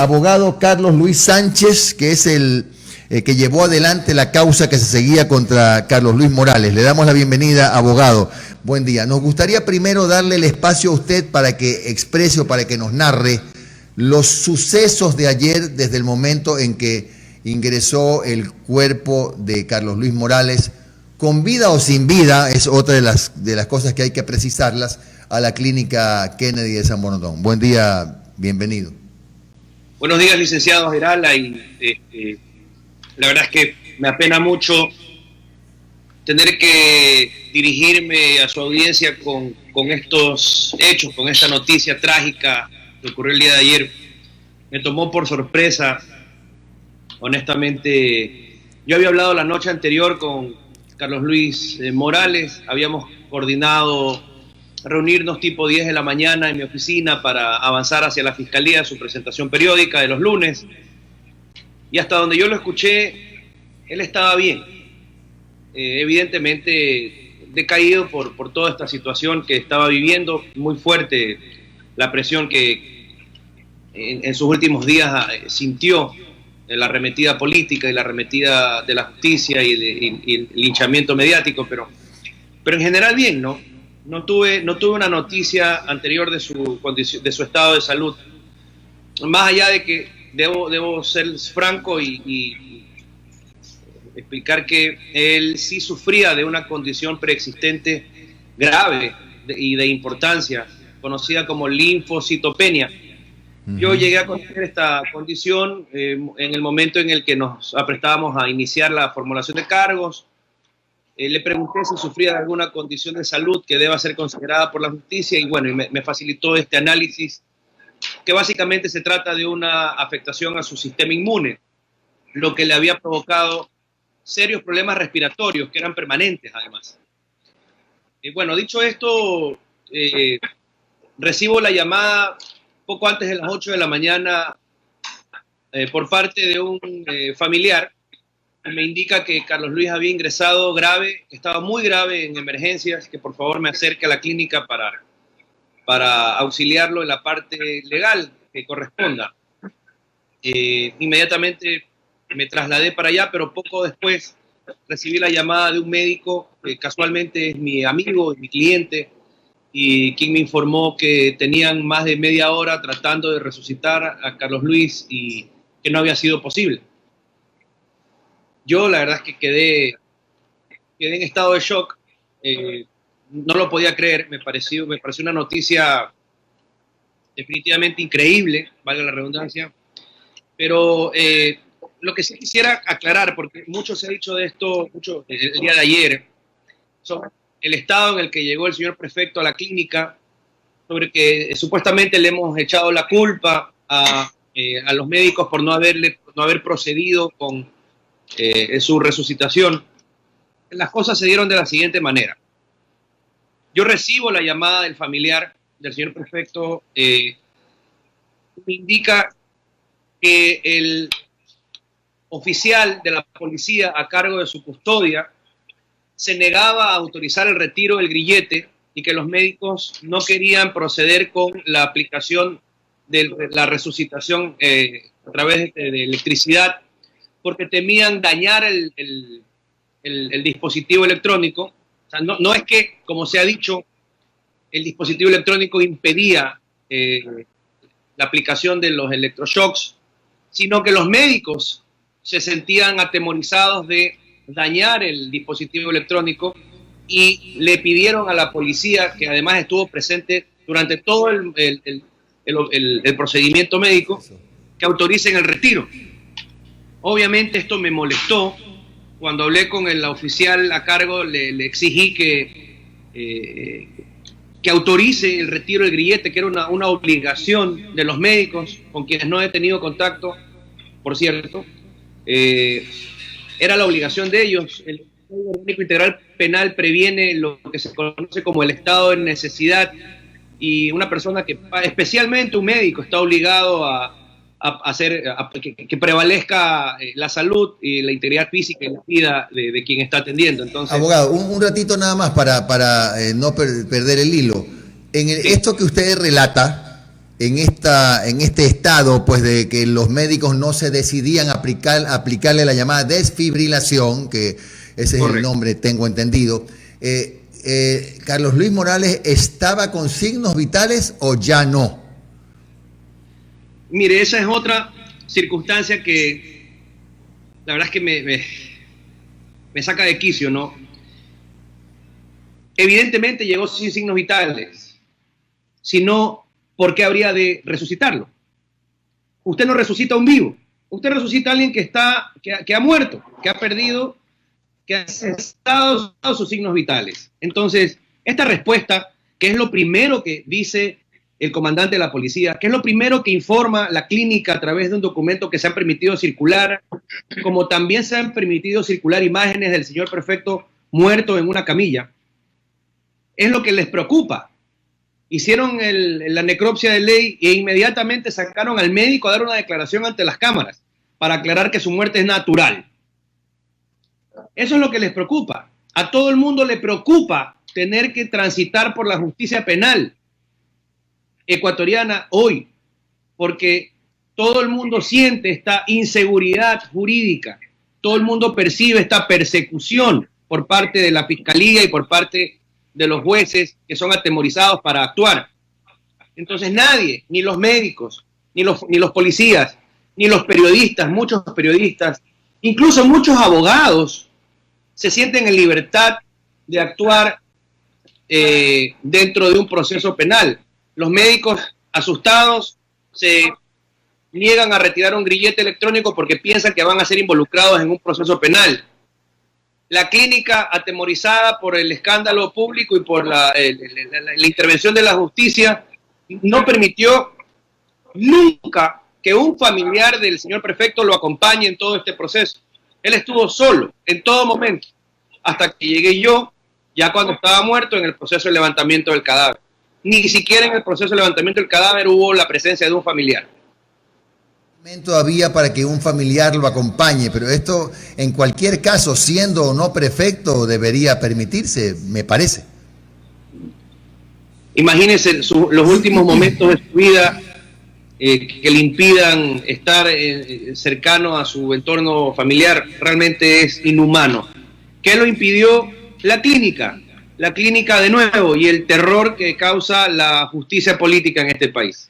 abogado Carlos Luis Sánchez, que es el que llevó adelante la causa que se seguía contra Carlos Luis Morales. Le damos la bienvenida, abogado. Buen día. Nos gustaría primero darle el espacio a usted para que exprese o para que nos narre los sucesos de ayer desde el momento en que ingresó el cuerpo de Carlos Luis Morales, con vida o sin vida, es otra de las cosas que hay que precisarlas, a la clínica Kennedy de San Borondón. Buen día, bienvenido. Buenos días, licenciado Gerala, y la verdad es que me apena mucho tener que dirigirme a su audiencia con estos hechos, con esta noticia trágica que ocurrió el día de ayer. Me tomó por sorpresa, honestamente. Yo había hablado la noche anterior con Carlos Luis Morales, habíamos coordinado reunirnos tipo 10 de la mañana en mi oficina para avanzar hacia la Fiscalía, su presentación periódica de los lunes, y hasta donde yo lo escuché, él estaba bien, evidentemente decaído por toda esta situación que estaba viviendo, muy fuerte la presión que en sus últimos días sintió, la arremetida política y la arremetida de la justicia y el linchamiento mediático, pero en general bien, ¿no? No tuve una noticia anterior de su estado de salud, más allá de que debo ser franco y explicar que él sí sufría de una condición preexistente grave y de importancia, conocida como linfocitopenia. Yo llegué a conocer esta condición en el momento en el que nos aprestábamos a iniciar la formulación de cargos. Le pregunté si sufría de alguna condición de salud que deba ser considerada por la justicia y bueno, me facilitó este análisis, que básicamente se trata de una afectación a su sistema inmune, lo que le había provocado serios problemas respiratorios que eran permanentes además. Bueno, dicho esto, recibo la llamada poco antes de las 8 de la mañana por parte de un familiar. Me indica que Carlos Luis había ingresado grave, que estaba muy grave en emergencias, que por favor me acerque a la clínica para auxiliarlo en la parte legal que corresponda. Inmediatamente me trasladé para allá, pero poco después recibí la llamada de un médico que casualmente es mi amigo y mi cliente, y quien me informó que tenían más de media hora tratando de resucitar a Carlos Luis y que no había sido posible. Yo la verdad es que quedé en estado de shock, no lo podía creer, me pareció una noticia definitivamente increíble, valga la redundancia, pero lo que sí quisiera aclarar, porque mucho se ha dicho de esto el día de ayer, sobre el estado en el que llegó el señor prefecto a la clínica, sobre que supuestamente le hemos echado la culpa a los médicos por no haber procedido con su resucitación. Las cosas se dieron de la siguiente manera. Yo recibo la llamada del familiar del señor prefecto, me indica que el oficial de la policía a cargo de su custodia se negaba a autorizar el retiro del grillete y que los médicos no querían proceder con la aplicación de la resucitación a través de electricidad, porque temían dañar el dispositivo electrónico. O sea, no es que, como se ha dicho, el dispositivo electrónico impedía la aplicación de los electroshocks, sino que los médicos se sentían atemorizados de dañar el dispositivo electrónico y le pidieron a la policía, que además estuvo presente durante todo el procedimiento médico, que autoricen el retiro. Obviamente esto me molestó. Cuando hablé con el oficial a cargo, le exigí que autorice el retiro del grillete, que era una obligación de los médicos, con quienes no he tenido contacto, por cierto. Era la obligación de ellos. El Código Orgánico Integral Penal previene lo que se conoce como el estado de necesidad, y una persona especialmente un médico, está obligado a que prevalezca la salud y la integridad física y la vida de quien está atendiendo. Entonces, abogado, un ratito nada más para no perder el hilo. Sí. Esto que usted relata, en este estado, pues de que los médicos no se decidían a aplicarle la llamada desfibrilación, que ese es el nombre, tengo entendido. ¿Carlos Luis Morales estaba con signos vitales o ya no? Mire, esa es otra circunstancia que la verdad es que me saca de quicio, ¿no? Evidentemente llegó sin signos vitales. Si no, ¿por qué habría de resucitarlo? Usted no resucita a un vivo. Usted resucita a alguien que ha muerto, que ha perdido, que ha cesado sus signos vitales. Entonces, esta respuesta, que es lo primero que dice el comandante de la policía, que es lo primero que informa la clínica a través de un documento que se han permitido circular, como también se han permitido circular imágenes del señor prefecto muerto en una camilla, es lo que les preocupa. Hicieron la necropsia de ley e inmediatamente sacaron al médico a dar una declaración ante las cámaras para aclarar que su muerte es natural. Eso es lo que les preocupa. A todo el mundo le preocupa tener que transitar por la justicia penal ecuatoriana hoy, porque todo el mundo siente esta inseguridad jurídica, todo el mundo percibe esta persecución por parte de la fiscalía y por parte de los jueces que son atemorizados para actuar. Entonces nadie, ni los médicos, ni los policías, ni los periodistas, muchos periodistas, incluso muchos abogados, se sienten en libertad de actuar dentro de un proceso penal. Los médicos asustados se niegan a retirar un grillete electrónico porque piensan que van a ser involucrados en un proceso penal. La clínica, atemorizada por el escándalo público y por la intervención de la justicia, no permitió nunca que un familiar del señor prefecto lo acompañe en todo este proceso. Él estuvo solo en todo momento, hasta que llegué yo, ya cuando estaba muerto, en el proceso de levantamiento del cadáver. Ni siquiera en el proceso de levantamiento del cadáver hubo la presencia de un familiar. Todavía para que un familiar lo acompañe, pero esto en cualquier caso, siendo o no prefecto, debería permitirse, me parece. Imagínense los últimos momentos de su vida que le impidan estar cercano a su entorno familiar, realmente es inhumano. ¿Qué lo impidió? La clínica de nuevo, y el terror que causa la justicia política en este país.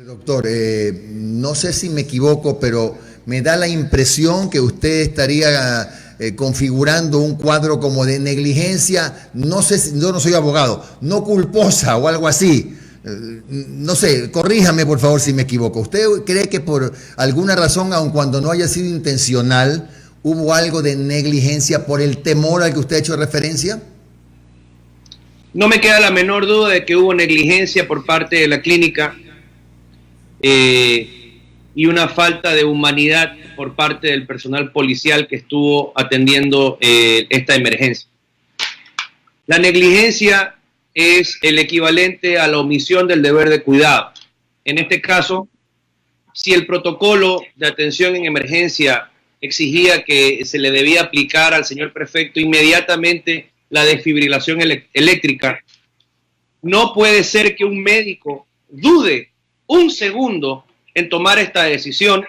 Doctor, no sé si me equivoco, pero me da la impresión que usted estaría configurando un cuadro como de negligencia, no sé, yo no soy abogado, no culposa o algo así. No sé, corríjame por favor si me equivoco. ¿Usted cree que por alguna razón, aun cuando no haya sido intencional, hubo algo de negligencia por el temor al que usted ha hecho referencia? No me queda la menor duda de que hubo negligencia por parte de la clínica y una falta de humanidad por parte del personal policial que estuvo atendiendo esta emergencia. La negligencia es el equivalente a la omisión del deber de cuidado. En este caso, si el protocolo de atención en emergencia exigía que se le debía aplicar al señor prefecto inmediatamente la desfibrilación eléctrica, no puede ser que un médico dude un segundo en tomar esta decisión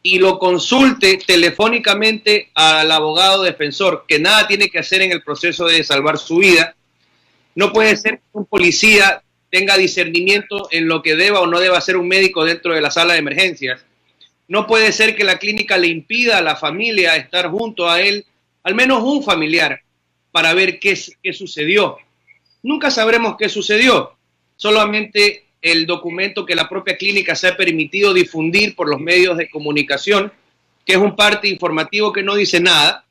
y lo consulte telefónicamente al abogado defensor, que nada tiene que hacer en el proceso de salvar su vida. No puede ser que un policía tenga discernimiento en lo que deba o no deba hacer un médico dentro de la sala de emergencias. No puede ser que la clínica le impida a la familia estar junto a él, al menos un familiar, para ver qué sucedió. Nunca sabremos qué sucedió, solamente el documento que la propia clínica se ha permitido difundir por los medios de comunicación, que es un parte informativo que no dice nada,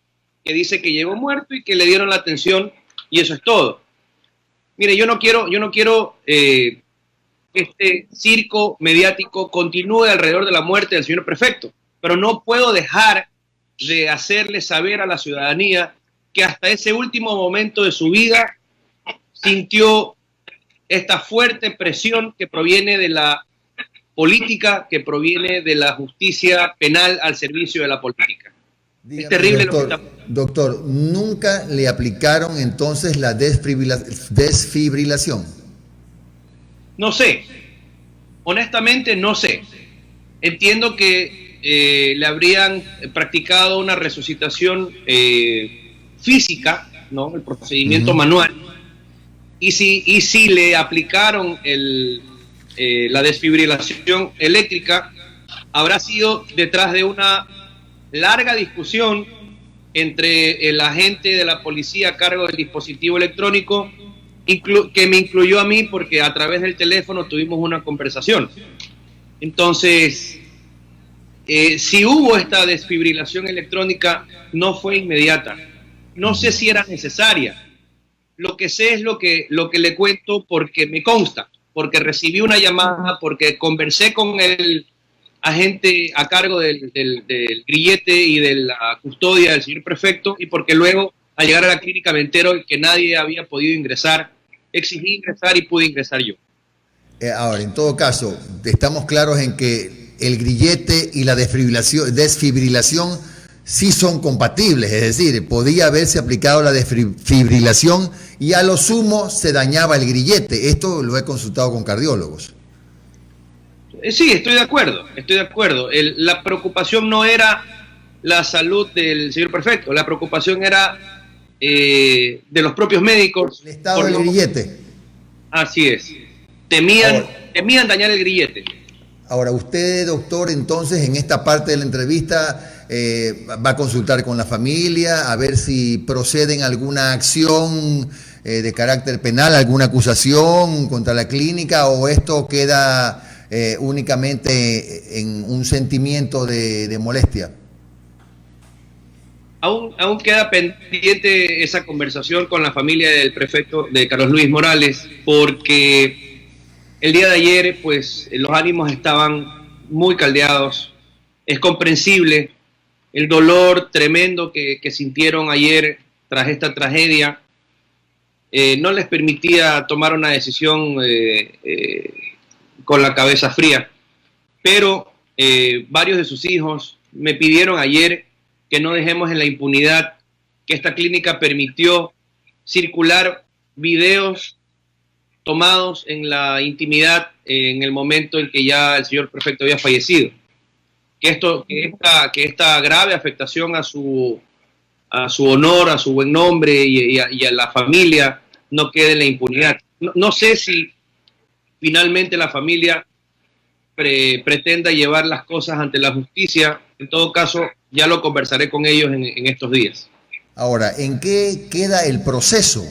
que dice que llegó muerto y que le dieron la atención y eso es todo. Mire, yo no quiero que este circo mediático continúe alrededor de la muerte del señor prefecto, pero no puedo dejar de hacerle saber a la ciudadanía que hasta ese último momento de su vida sintió esta fuerte presión que proviene de la política, que proviene de la justicia penal al servicio de la política. Dígame, es terrible doctor, lo que está... Doctor, ¿nunca le aplicaron entonces la desfibrilación? No sé, Honestamente no sé. Entiendo que le habrían practicado una resucitación física, ¿no? El procedimiento manual. Y si le aplicaron la desfibrilación eléctrica, habrá sido detrás de una larga discusión entre el agente de la policía a cargo del dispositivo electrónico, que me incluyó a mí porque a través del teléfono tuvimos una conversación. Entonces, si hubo esta desfibrilación electrónica, no fue inmediata. No sé si era necesaria. Lo que sé es lo que le cuento porque me consta, porque recibí una llamada, porque conversé con el agente a cargo del grillete y de la custodia del señor prefecto, y porque luego, al llegar a la clínica, me entero que nadie había podido ingresar. Exigí ingresar y pude ingresar yo. Ahora, en todo caso, estamos claros en que el grillete y la desfibrilación sí son compatibles, es decir, podía haberse aplicado la desfibrilación y a lo sumo se dañaba el grillete. Esto lo he consultado con cardiólogos. Sí, estoy de acuerdo, estoy de acuerdo. La preocupación no era la salud del señor prefecto, la preocupación era de los propios médicos. El estado del grillete. Así es. Temían dañar el grillete. Ahora, usted, doctor, entonces en esta parte de la entrevista va a consultar con la familia a ver si proceden alguna acción de carácter penal, alguna acusación contra la clínica, o esto queda únicamente en un sentimiento de molestia. Aún queda pendiente esa conversación con la familia del prefecto de Carlos Luis Morales, porque el día de ayer pues los ánimos estaban muy caldeados. Es comprensible el dolor tremendo que sintieron ayer tras esta tragedia. No les permitía tomar una decisión con la cabeza fría, pero varios de sus hijos me pidieron ayer que no dejemos en la impunidad que esta clínica permitió circular videos tomados en la intimidad en el momento en que ya el señor prefecto había fallecido. Que esta grave afectación a su honor, a su buen nombre y a la familia no quede en la impunidad. No sé si finalmente la familia pretenda llevar las cosas ante la justicia. En todo caso, ya lo conversaré con ellos en estos días. Ahora, ¿en qué queda el proceso?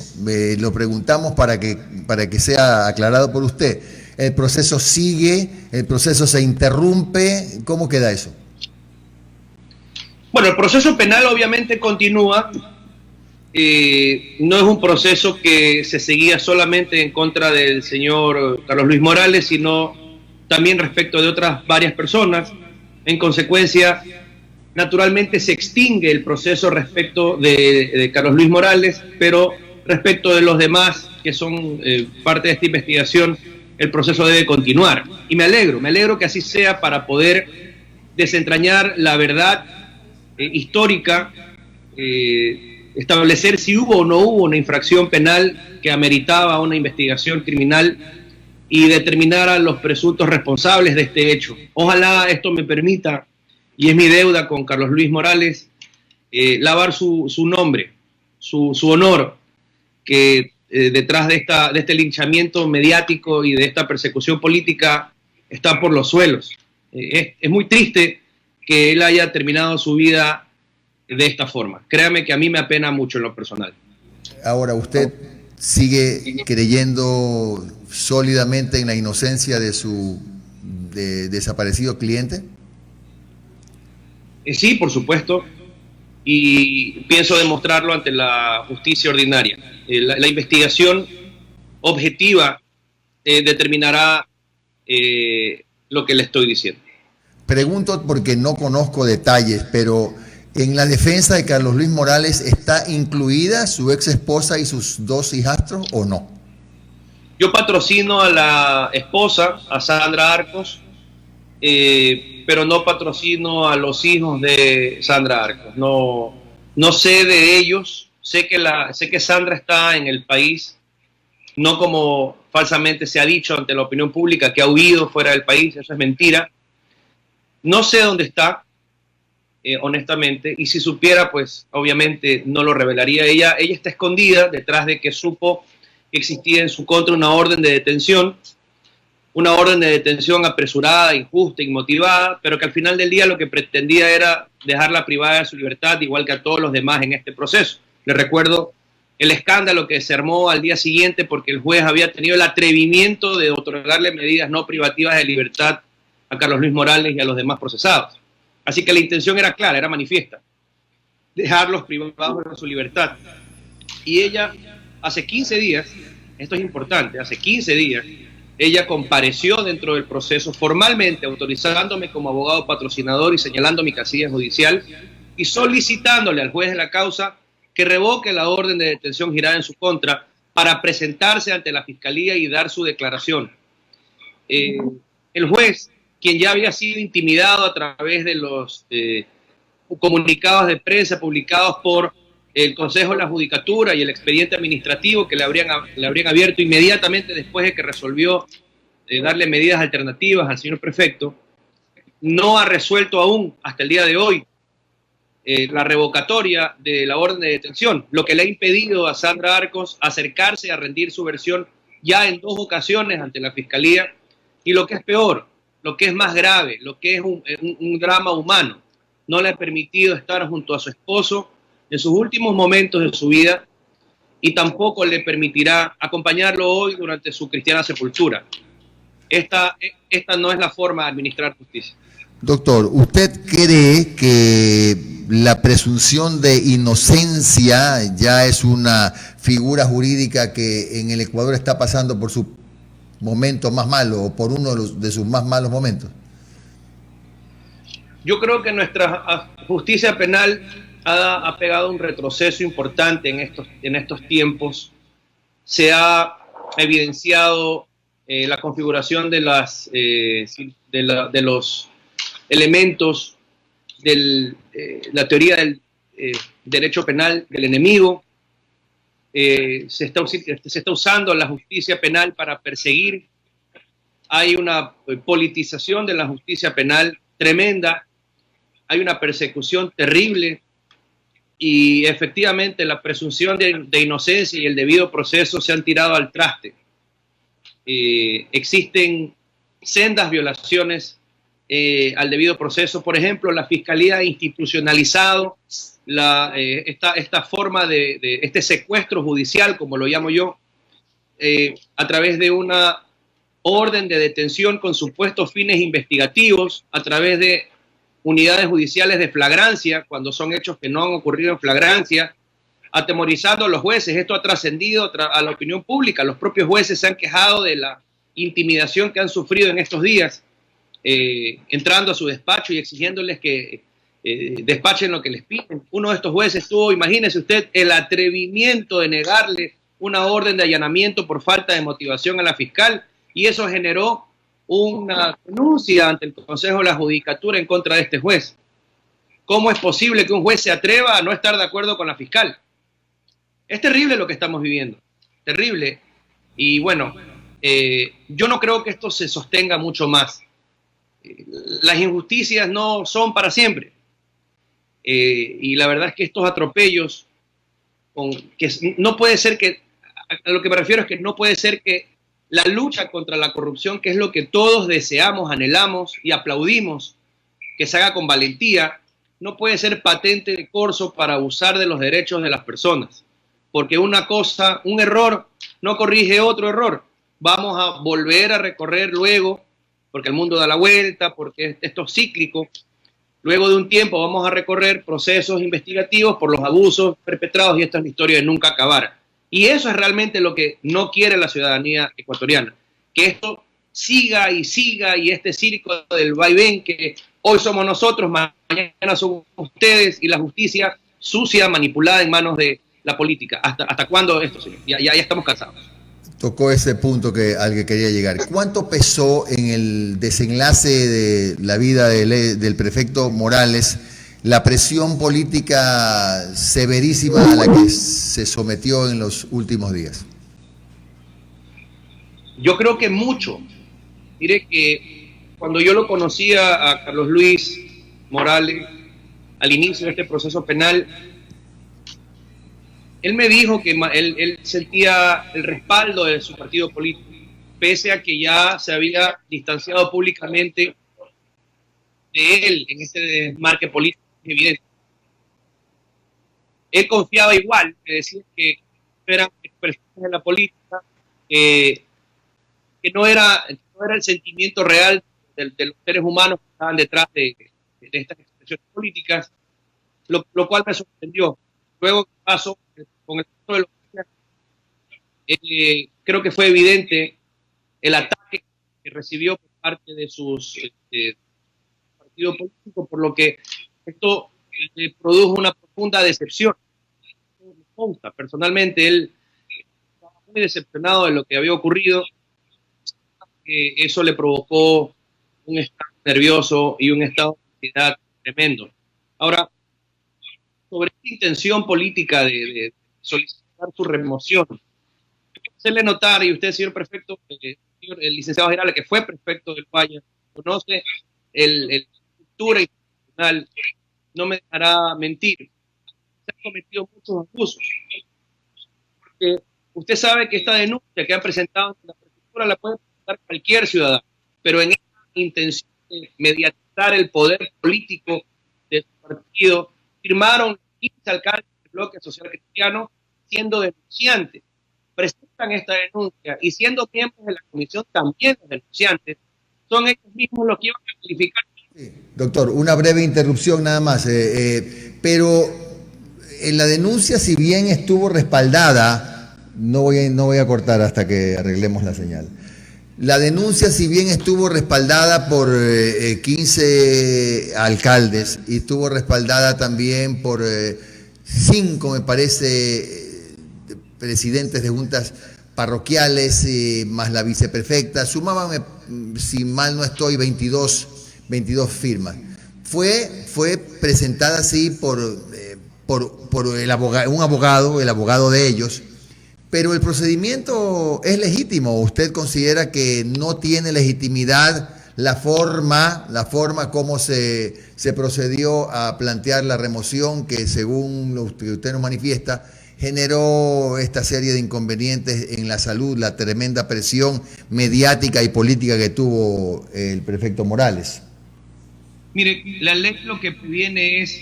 Lo preguntamos para que sea aclarado por usted. ¿El proceso sigue? ¿El proceso se interrumpe? ¿Cómo queda eso? Bueno, el proceso penal obviamente continúa. No es un proceso que se seguía solamente en contra del señor Carlos Luis Morales, sino también respecto de otras varias personas. En consecuencia, naturalmente se extingue el proceso respecto de Carlos Luis Morales, pero respecto de los demás que son parte de esta investigación, el proceso debe continuar. Y me alegro que así sea, para poder desentrañar la verdad histórica, establecer si hubo o no hubo una infracción penal que ameritaba una investigación criminal y determinar a los presuntos responsables de este hecho. Ojalá esto me permita, y es mi deuda con Carlos Luis Morales, lavar su nombre, su honor, que detrás de este linchamiento mediático y de esta persecución política está por los suelos. Es muy triste que él haya terminado su vida de esta forma. Créame que a mí me apena mucho en lo personal. Ahora, ¿usted sigue creyendo sólidamente en la inocencia de su desaparecido cliente? Sí, por supuesto, y pienso demostrarlo ante la justicia ordinaria. La investigación objetiva determinará lo que le estoy diciendo. Pregunto porque no conozco detalles, pero ¿en la defensa de Carlos Luis Morales está incluida su ex esposa y sus dos hijastros o no? Yo patrocino a la esposa, a Sandra Arcos, pero no patrocino a los hijos de Sandra Arcos. No sé de ellos. Sé que Sandra está en el país, no como falsamente se ha dicho ante la opinión pública, que ha huido fuera del país. Eso es mentira. No sé dónde está, honestamente, y si supiera, pues obviamente no lo revelaría. Ella está escondida detrás de que supo que existía en su contra una orden de detención apresurada, injusta, inmotivada, pero que al final del día lo que pretendía era dejarla privada de su libertad, igual que a todos los demás en este proceso. Le recuerdo el escándalo que se armó al día siguiente porque el juez había tenido el atrevimiento de otorgarle medidas no privativas de libertad a Carlos Luis Morales y a los demás procesados. Así que la intención era clara, era manifiesta: dejarlos privados de su libertad. Y ella, hace 15 días, esto es importante, hace 15 días, ella compareció dentro del proceso formalmente, autorizándome como abogado patrocinador y señalando mi casilla judicial y solicitándole al juez de la causa que revoque la orden de detención girada en su contra para presentarse ante la fiscalía y dar su declaración. El juez, quien ya había sido intimidado a través de los comunicados de prensa publicados por el Consejo de la Judicatura y el expediente administrativo que le habrían abierto inmediatamente después de que resolvió darle medidas alternativas al señor prefecto, no ha resuelto aún hasta el día de hoy la revocatoria de la orden de detención, lo que le ha impedido a Sandra Arcos acercarse a rendir su versión ya en 2 ocasiones ante la Fiscalía, y lo que es peor, lo que es más grave, lo que es un drama humano, no le ha permitido estar junto a su esposo en sus últimos momentos de su vida y tampoco le permitirá acompañarlo hoy durante su cristiana sepultura. Esta no es la forma de administrar justicia. Doctor, ¿usted cree que la presunción de inocencia ya es una figura jurídica que en el Ecuador está pasando por su momento más malo o por uno de sus más malos momentos? Yo creo que nuestra justicia penal ha pegado un retroceso importante en estos tiempos. Se ha evidenciado la configuración de los elementos de la teoría del derecho penal del enemigo. Se está usando la justicia penal para perseguir. Hay una politización de la justicia penal tremenda. Hay una persecución terrible y efectivamente la presunción de inocencia y el debido proceso se han tirado al traste. Existen sendas violaciones al debido proceso. Por ejemplo, la Fiscalía ha institucionalizado esta forma de este secuestro judicial, como lo llamo yo, a través de una orden de detención con supuestos fines investigativos, a través de unidades judiciales de flagrancia, cuando son hechos que no han ocurrido en flagrancia, atemorizando a los jueces. Esto ha trascendido a la opinión pública. Los propios jueces se han quejado de la intimidación que han sufrido en estos días, entrando a su despacho y exigiéndoles que despachen lo que les piden. Uno de estos jueces tuvo, imagínese usted, el atrevimiento de negarle una orden de allanamiento por falta de motivación a la fiscal, y eso generó una denuncia ante el Consejo de la Judicatura en contra de este juez. ¿Cómo es posible que un juez se atreva a no estar de acuerdo con la fiscal? Es terrible lo que estamos viviendo, terrible. Y bueno, yo no creo que esto se sostenga mucho más. Las injusticias no son para siempre. Y la verdad es que estos atropellos, no puede ser que, a lo que me refiero es que no puede ser que la lucha contra la corrupción, que es lo que todos deseamos, anhelamos y aplaudimos, que se haga con valentía, no puede ser patente de corso para abusar de los derechos de las personas. Porque una cosa, un error, no corrige otro error. Vamos a volver a recorrer luego, porque el mundo da la vuelta, porque esto es cíclico. Luego de un tiempo vamos a recorrer procesos investigativos por los abusos perpetrados, y esta es la historia de nunca acabar. Y eso es realmente lo que no quiere la ciudadanía ecuatoriana, que esto siga y siga, y este circo del vaivén, que hoy somos nosotros, mañana son ustedes, y la justicia sucia, manipulada en manos de la política. ¿Hasta cuándo esto, señor? Ya estamos cansados. Tocó ese punto al que quería llegar. ¿Cuánto pesó en el desenlace de la vida del prefecto Morales la presión política severísima a la que se sometió en los últimos días? Yo creo que mucho. Mire que cuando yo lo conocía a Carlos Luis Morales al inicio de este proceso penal, él me dijo que él sentía el respaldo de su partido político, pese a que ya se había distanciado públicamente de él en este marque político evidente. Él confiaba igual, me decía que eran expresiones de la política, que no era el sentimiento real de los seres humanos que estaban detrás de estas expresiones políticas, lo cual me sorprendió. Luego pasó con el caso de los creo que fue evidente el ataque que recibió por parte de sus partidos políticos, por lo que esto le produjo una profunda decepción. Me consta, personalmente, él estaba muy decepcionado de lo que había ocurrido. Eso le provocó un estado nervioso y un estado de ansiedad tremendo. Ahora, sobre esta intención política de solicitar su remoción, quiero hacerle notar, y usted, señor prefecto, el licenciado general, que fue prefecto del Guaya, conoce la estructura institucional, no me dejará mentir. Se han cometido muchos abusos. Porque usted sabe que esta denuncia que han presentado ante la prefectura la puede presentar cualquier ciudadano, pero en esta intención de mediatizar el poder político de su partido, firmaron 15 alcaldes del bloque social cristiano siendo denunciantes. Presentan esta denuncia y siendo miembros de la comisión también los denunciantes, son ellos mismos los que iban a calificar. Sí, doctor, una breve interrupción nada más, pero en la denuncia, si bien estuvo respaldada, no voy a cortar hasta que arreglemos la señal. La denuncia, si bien estuvo respaldada por 15 alcaldes y estuvo respaldada también por 5, me parece, presidentes de juntas parroquiales, más la viceprefecta, sumaban, si mal no estoy, 22 firmas. Fue presentada así por un abogado, el abogado de ellos. Pero el procedimiento es legítimo. ¿Usted considera que no tiene legitimidad la forma como se procedió a plantear la remoción, que según lo que usted nos manifiesta, generó esta serie de inconvenientes en la salud, la tremenda presión mediática y política que tuvo el prefecto Morales? Mire, la ley lo que previene es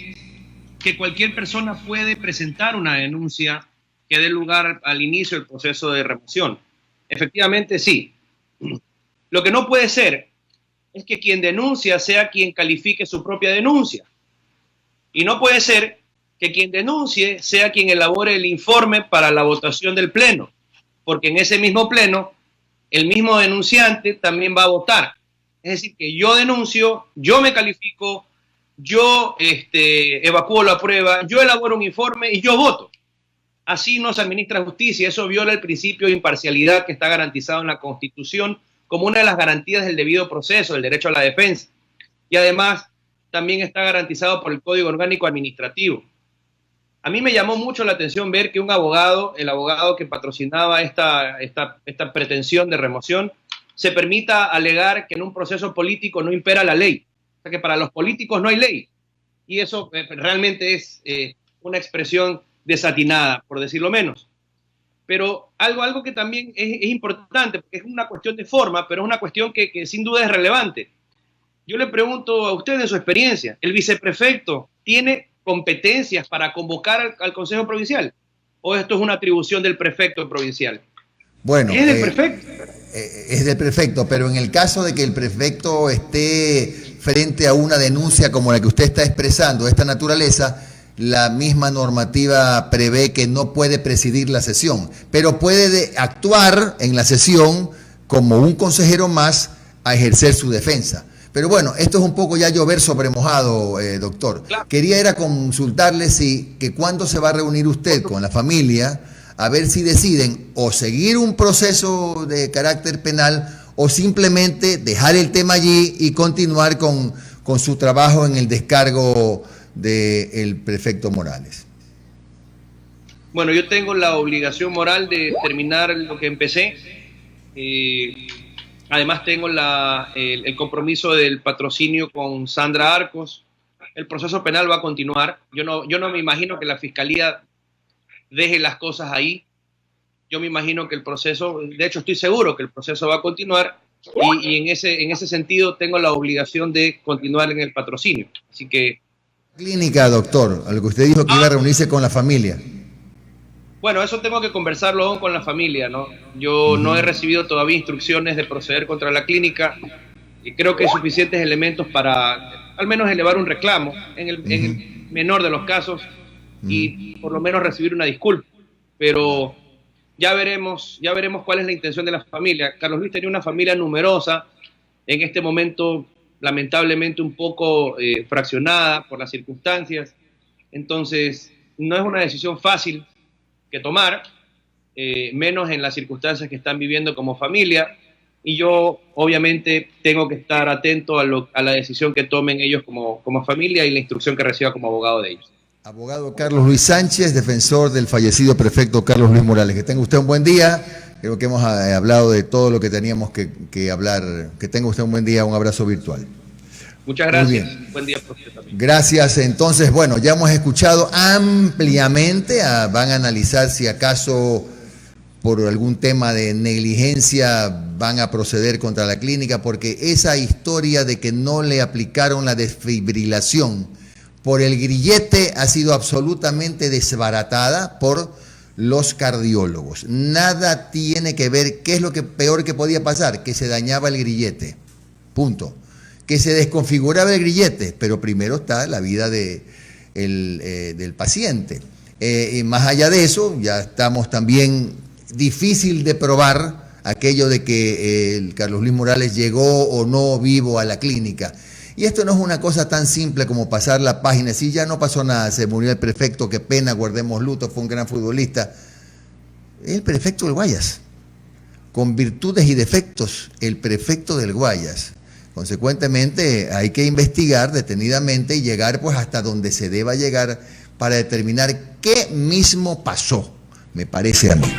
que cualquier persona puede presentar una denuncia que dé lugar al inicio del proceso de remoción. Efectivamente, sí. Lo que no puede ser es que quien denuncia sea quien califique su propia denuncia. Y no puede ser que quien denuncie sea quien elabore el informe para la votación del pleno, porque en ese mismo pleno el mismo denunciante también va a votar. Es decir, que yo denuncio, yo me califico, yo evacúo la prueba, yo elaboro un informe y yo voto. Así no se administra justicia. Eso viola el principio de imparcialidad que está garantizado en la Constitución como una de las garantías del debido proceso, del derecho a la defensa. Y además también está garantizado por el Código Orgánico Administrativo. A mí me llamó mucho la atención ver que un abogado, el abogado que patrocinaba esta pretensión de remoción, se permita alegar que en un proceso político no impera la ley. O sea, que para los políticos no hay ley. Y eso realmente es una expresión desatinada, por decirlo menos. Pero algo que también es importante, porque es una cuestión de forma, pero es una cuestión que sin duda es relevante. Yo le pregunto a usted en su experiencia, ¿el viceprefecto tiene competencias para convocar al Consejo Provincial? ¿O esto es una atribución del prefecto provincial? Bueno, es del prefecto. Es del prefecto, pero en el caso de que el prefecto esté frente a una denuncia como la que usted está expresando, de esta naturaleza, la misma normativa prevé que no puede presidir la sesión, pero puede actuar en la sesión como un consejero más a ejercer su defensa. Pero bueno, esto es un poco ya llover sobre mojado, doctor. Claro. Quería era consultarle que cuándo se va a reunir usted con la familia, a ver si deciden o seguir un proceso de carácter penal o simplemente dejar el tema allí y continuar con su trabajo en el descargo del prefecto Morales. Bueno, yo tengo la obligación moral de terminar lo que empecé Además tengo el compromiso del patrocinio con Sandra Arcos. El proceso penal va a continuar. Yo no me imagino que la Fiscalía deje las cosas ahí. Yo me imagino que el proceso, de hecho estoy seguro que el proceso va a continuar y en ese sentido tengo la obligación de continuar en el patrocinio. Así que... Clínica, doctor, a lo que usted dijo que iba a reunirse con la familia. Bueno, eso tengo que conversarlo con la familia, ¿no? Yo no he recibido todavía instrucciones de proceder contra la clínica y creo que hay suficientes elementos para al menos elevar un reclamo en el menor de los casos y por lo menos recibir una disculpa. Pero ya veremos cuál es la intención de la familia. Carlos Luis tenía una familia numerosa, en este momento lamentablemente un poco fraccionada por las circunstancias, entonces no es una decisión fácil que tomar, menos en las circunstancias que están viviendo como familia, y yo obviamente tengo que estar atento a la decisión que tomen ellos como familia y la instrucción que reciba como abogado de ellos. Abogado Carlos Luis Sánchez, defensor del fallecido prefecto Carlos Luis Morales. Que tenga usted un buen día. Creo que hemos hablado de todo lo que teníamos que hablar. Que tenga usted un buen día, un abrazo virtual. Muchas gracias. Muy bien. Buen día para usted también. Gracias. Entonces, bueno, ya hemos escuchado ampliamente, van a analizar si acaso por algún tema de negligencia van a proceder contra la clínica, porque esa historia de que no le aplicaron la desfibrilación por el grillete ha sido absolutamente desbaratada por los cardiólogos. Nada tiene que ver. ¿Qué es lo que peor que podía pasar? Que se dañaba el grillete. Punto. Que se desconfiguraba el grillete, pero primero está la vida del paciente. Y más allá de eso, ya estamos también difícil de probar aquello de que Carlos Luis Morales llegó o no vivo a la clínica. Y esto no es una cosa tan simple como pasar la página. Si ya no pasó nada, se murió el prefecto, qué pena, guardemos luto, fue un gran futbolista. El prefecto del Guayas, con virtudes y defectos, el prefecto del Guayas. Consecuentemente, hay que investigar detenidamente y llegar pues hasta donde se deba llegar para determinar qué mismo pasó, me parece a mí.